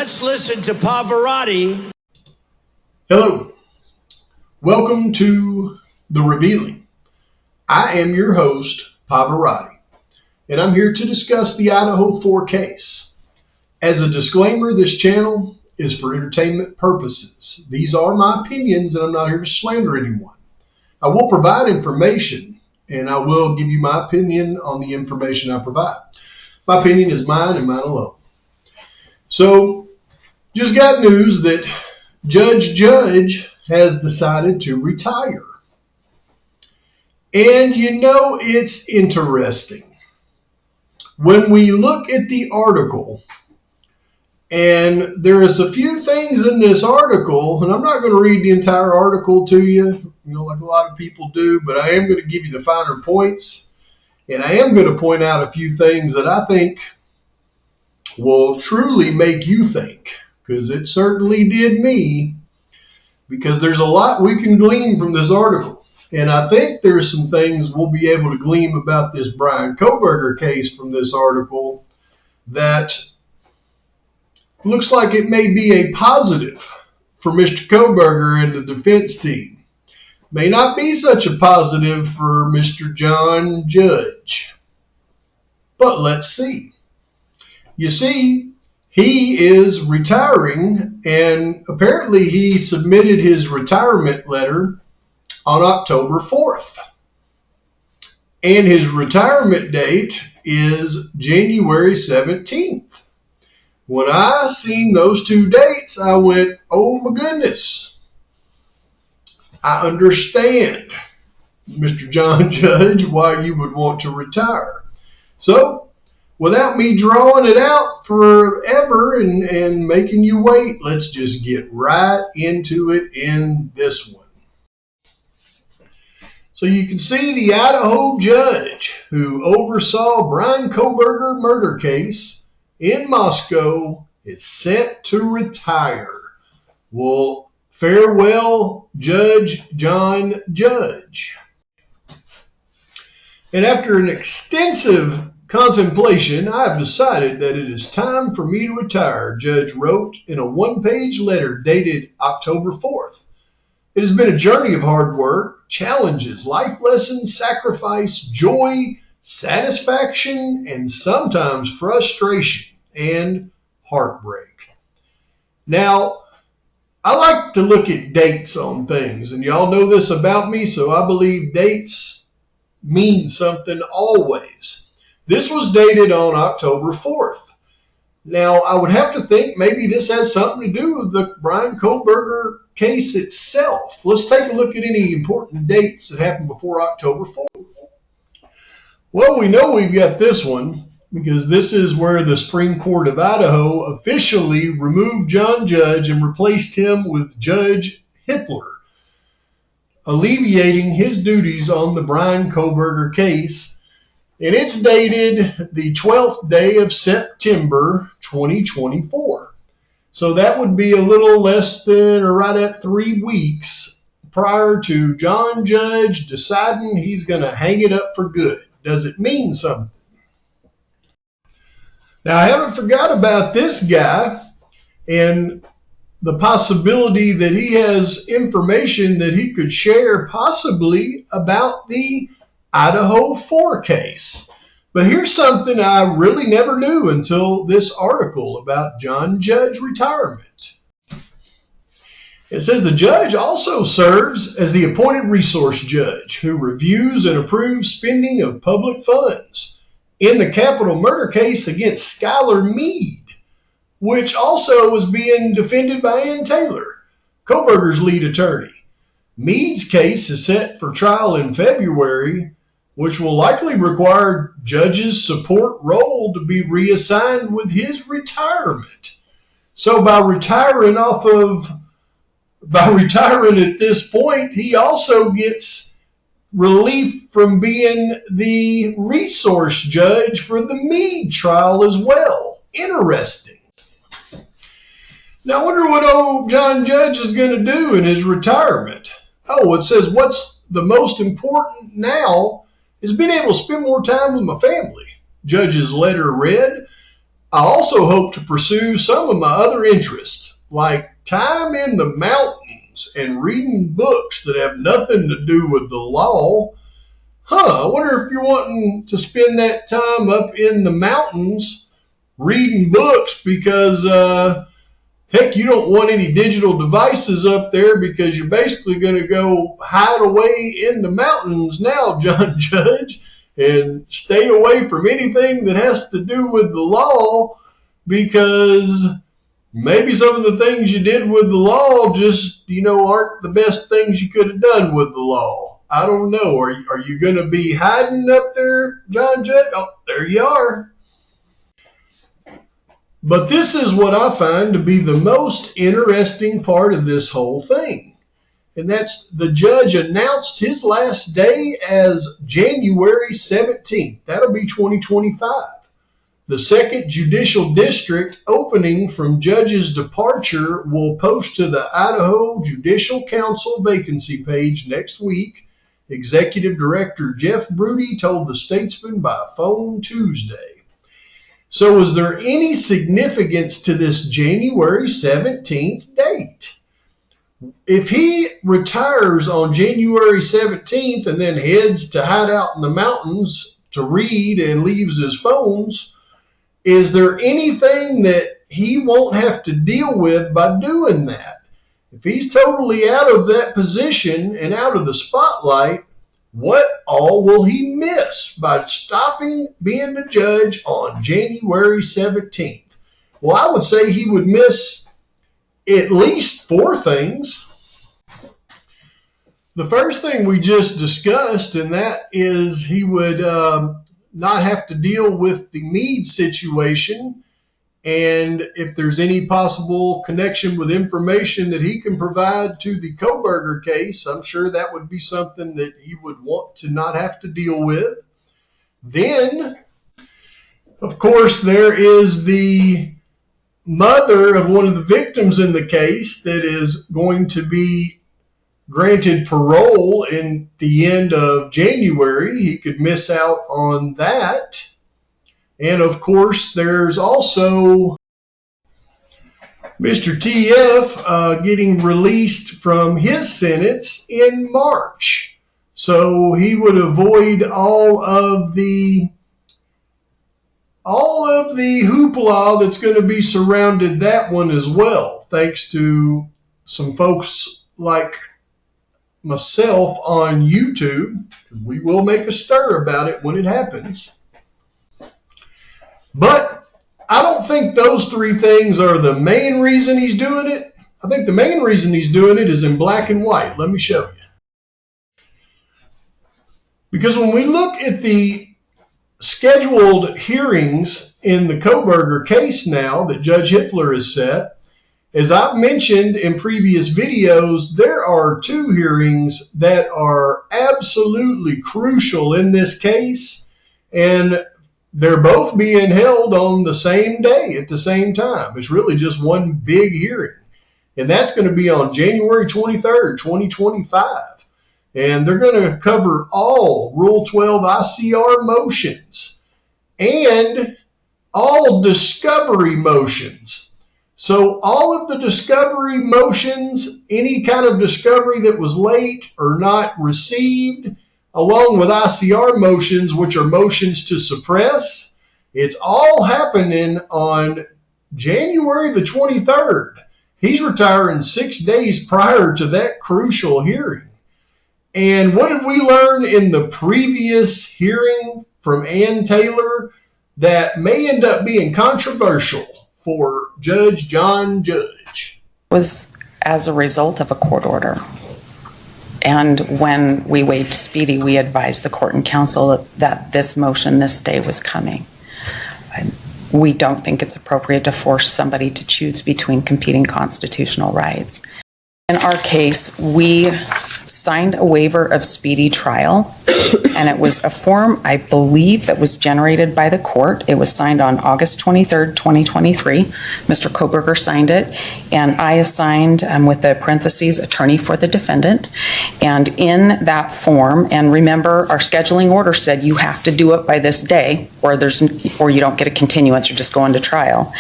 Let's listen to Pavarotti. Hello. Welcome to The Revealing. I am your host, Pavarotti, and I'm here to discuss the Idaho 4 case. As a disclaimer, this channel is for entertainment purposes. These are my opinions, and I'm not here to slander anyone. I will provide information, and I will give you my opinion on the information I provide. My opinion is mine and mine alone. So, just got news that Judge has decided to retire. And you know, it's interesting. When we look at the article, and there is a few things in this article, and I'm not going to read the entire article to you, like a lot of people do, but I am going to give you the finer points, and I am going to point out a few things that I think will truly make you think, because it certainly did me, because there's a lot we can glean from this article. And I think there's some things we'll be able to glean about this Bryan Kohberger case from this article that looks like it may be a positive for Mr. Kohberger and the defense team. May not be such a positive for Mr. John Judge. But let's see. You see, he is retiring, and apparently he submitted his retirement letter on October 4th. And his retirement date is January 17th. When I seen those two dates, I went, oh my goodness. I understand, Mr. John Judge, why you would want to retire. So, without me drawing it out forever and making you wait, let's just get right into it in this one. So you can see the Idaho judge who oversaw Bryan Kohberger murder case in Moscow is set to retire. Well, farewell, Judge John Judge. And after an extensive contemplation, I have decided that it is time for me to retire, Judge wrote in a one-page letter dated October 4th. It has been a journey of hard work, challenges, life lessons, sacrifice, joy, satisfaction, and sometimes frustration and heartbreak. Now, I like to look at dates on things, and y'all know this about me, so I believe dates mean something always. This was dated on October 4th. Now, I would have to think maybe this has something to do with the Bryan Kohberger case itself. Let's take a look at any important dates that happened before October 4th. Well, we know we've got this one because this is where the Supreme Court of Idaho officially removed John Judge and replaced him with Judge Hippler, alleviating his duties on the Bryan Kohberger case. And it's dated the 12th day of September, 2024. So that would be a little less than or right at 3 weeks prior to John Judge deciding he's going to hang it up for good. Does it mean something? Now, I haven't forgot about this guy and the possibility that he has information that he could share possibly about the Idaho 4 case. But here's something I really never knew until this article about John Judge retirement. It says the judge also serves as the appointed resource judge who reviews and approves spending of public funds in the capital murder case against Skylar Meade, which also was being defended by Ann Taylor, Kohberger's lead attorney. Meade's case is set for trial in February, which will likely require Judge's support role to be reassigned with his retirement. So by retiring at this point, he also gets relief from being the resource judge for the Meade trial as well. Interesting. Now I wonder what old John Judge is going to do in his retirement. Oh, it says what's the most important now is being able to spend more time with my family. Judge's letter read, I also hope to pursue some of my other interests, like time in the mountains and reading books that have nothing to do with the law. I wonder if you're wanting to spend that time up in the mountains reading books because, heck, you don't want any digital devices up there because you're basically going to go hide away in the mountains now, John Judge, and stay away from anything that has to do with the law because maybe some of the things you did with the law just, aren't the best things you could have done with the law. I don't know. Are you going to be hiding up there, John Judge? Oh, there you are. But this is what I find to be the most interesting part of this whole thing. And that's the judge announced his last day as January 17th. That'll be 2025. The second judicial district opening from judge's departure will post to the Idaho Judicial Council vacancy page next week. Executive Director Jeff Broody told the Statesman by phone Tuesday. So is there any significance to this January 17th date? If he retires on January 17th and then heads to hide out in the mountains to read and leaves his phones, is there anything that he won't have to deal with by doing that? If he's totally out of that position and out of the spotlight, what all will he miss by stopping being the judge on January 17th? Well, I would say he would miss at least 4 things. The first thing we just discussed, and that is he would not have to deal with the Meade situation. And if there's any possible connection with information that he can provide to the Kohberger case, I'm sure that would be something that he would want to not have to deal with. Then, of course, there is the mother of one of the victims in the case that is going to be granted parole in the end of January. He could miss out on that. And of course, there's also Mr. TF getting released from his sentence in March. So he would avoid all of the hoopla that's going to be surrounded that one as well, thanks to some folks like myself on YouTube. We will make a stir about it when it happens. But I don't think those 3 things are the main reason he's doing it. I think the main reason he's doing it is in black and white. Let me show you. Because when we look at the scheduled hearings in the Kohberger case now that Judge Hippler has set, as I've mentioned in previous videos, there are 2 hearings that are absolutely crucial in this case, and they're both being held on the same day at the same time. It's really just one big hearing. And that's going to be on January 23rd, 2025. And they're going to cover all Rule 12 ICR motions and all discovery motions. So all of the discovery motions, any kind of discovery that was late or not received, along with ICR motions, which are motions to suppress. It's all happening on January the 23rd. He's retiring 6 days prior to that crucial hearing. And what did we learn in the previous hearing from Ann Taylor that may end up being controversial for Judge John Judge? Was as a result of a court order. And when we waived speedy, we advised the court and counsel that this motion this day was coming. We don't think it's appropriate to force somebody to choose between competing constitutional rights. In our case, we signed a waiver of speedy trial, and it was a form, I believe, that was generated by the court. It was signed on August 23rd, 2023. Mr. Kohberger signed it, and I assigned, with the parentheses, attorney for the defendant. And in that form, and remember, our scheduling order said you have to do it by this day, or you don't get a continuance, you're just going to trial.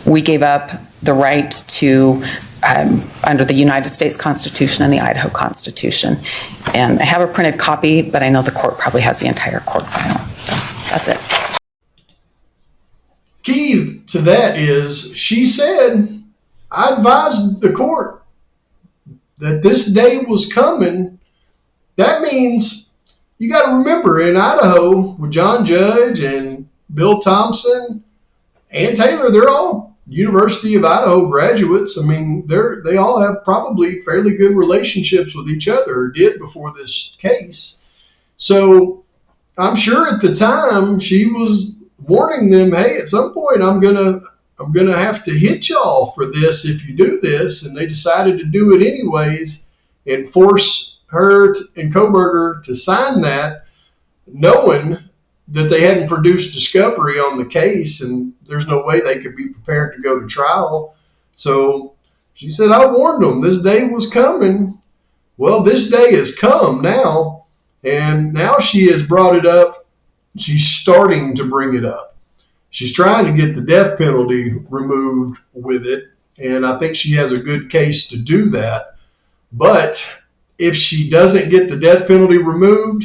We gave up the right to, under the United States Constitution and the Idaho Constitution. And I have a printed copy, but I know the court probably has the entire court file. So that's it. Key to that is she said, I advised the court that this day was coming. That means you got to remember, in Idaho with John Judge and Bill Thompson and Taylor, they're all University of Idaho graduates. I mean, they all have probably fairly good relationships with each other, or did before this case. So I'm sure at the time she was warning them, hey, at some point I'm gonna have to hit y'all for this if you do this. And they decided to do it anyways and force her and Kohberger to sign that, knowing that they hadn't produced discovery on the case and there's no way they could be prepared to go to trial. So she said, I warned them this day was coming. Well, this day has come now, and now she has brought it up. She's starting to bring it up. She's trying to get the death penalty removed with it, and I think she has a good case to do that. But if she doesn't get the death penalty removed,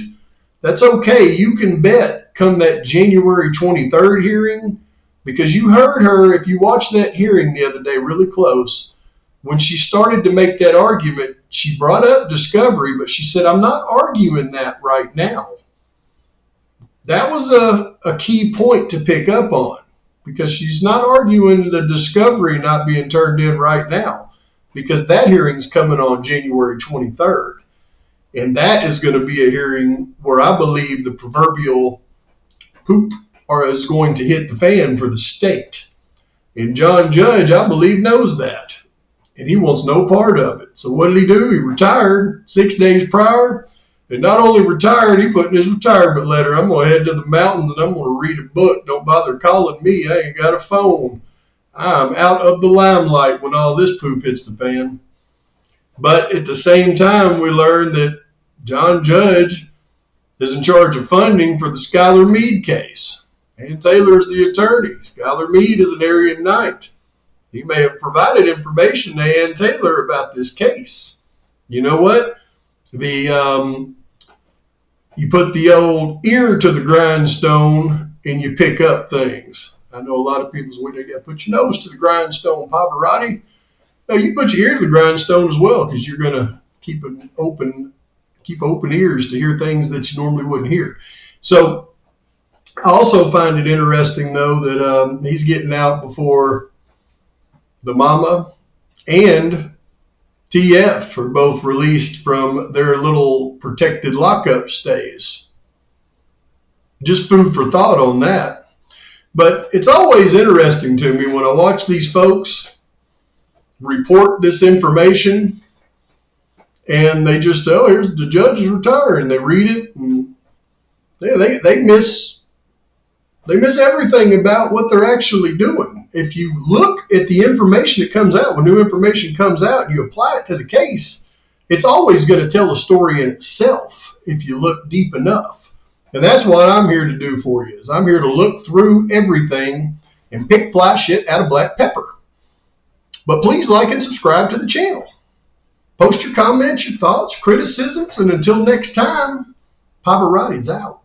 that's okay. You can bet come that January 23rd hearing, because you heard her, if you watched that hearing the other day really close, when she started to make that argument, she brought up discovery, but she said, I'm not arguing that right now. That was a key point to pick up on, because she's not arguing the discovery not being turned in right now, because that hearing's coming on January 23rd. And that is going to be a hearing where I believe the proverbial poop is going to hit the fan for the state. And John Judge, I believe, knows that. And he wants no part of it. So what did he do? He retired 6 days prior. And not only retired, he put in his retirement letter, I'm going to head to the mountains and I'm going to read a book. Don't bother calling me. I ain't got a phone. I'm out of the limelight when all this poop hits the fan. But at the same time, we learned that John Judge is in charge of funding for the Skylar Meade case. Ann Taylor is the attorney. Skylar Meade is an Aryan Knight. He may have provided information to Ann Taylor about this case. You know what? You put the old ear to the grindstone and you pick up things. I know a lot of people say, well, you got to put your nose to the grindstone, Pavarotti. No, you put your ear to the grindstone as well, because you're going to keep open ears to hear things that you normally wouldn't hear. So I also find it interesting, though, that he's getting out before the mama and TF are both released from their little protected lockup stays. Just food for thought on that. But it's always interesting to me when I watch these folks report this information and they just, oh, here's the judge is retiring. They read it and they miss everything about what they're actually doing. If you look at the information that comes out, when new information comes out and you apply it to the case, it's always going to tell a story in itself if you look deep enough. And that's what I'm here to do for you, is I'm here to look through everything and pick fly shit out of black pepper. But please like and subscribe to the channel. Post your comments, your thoughts, criticisms, and until next time, Pavarotti's out.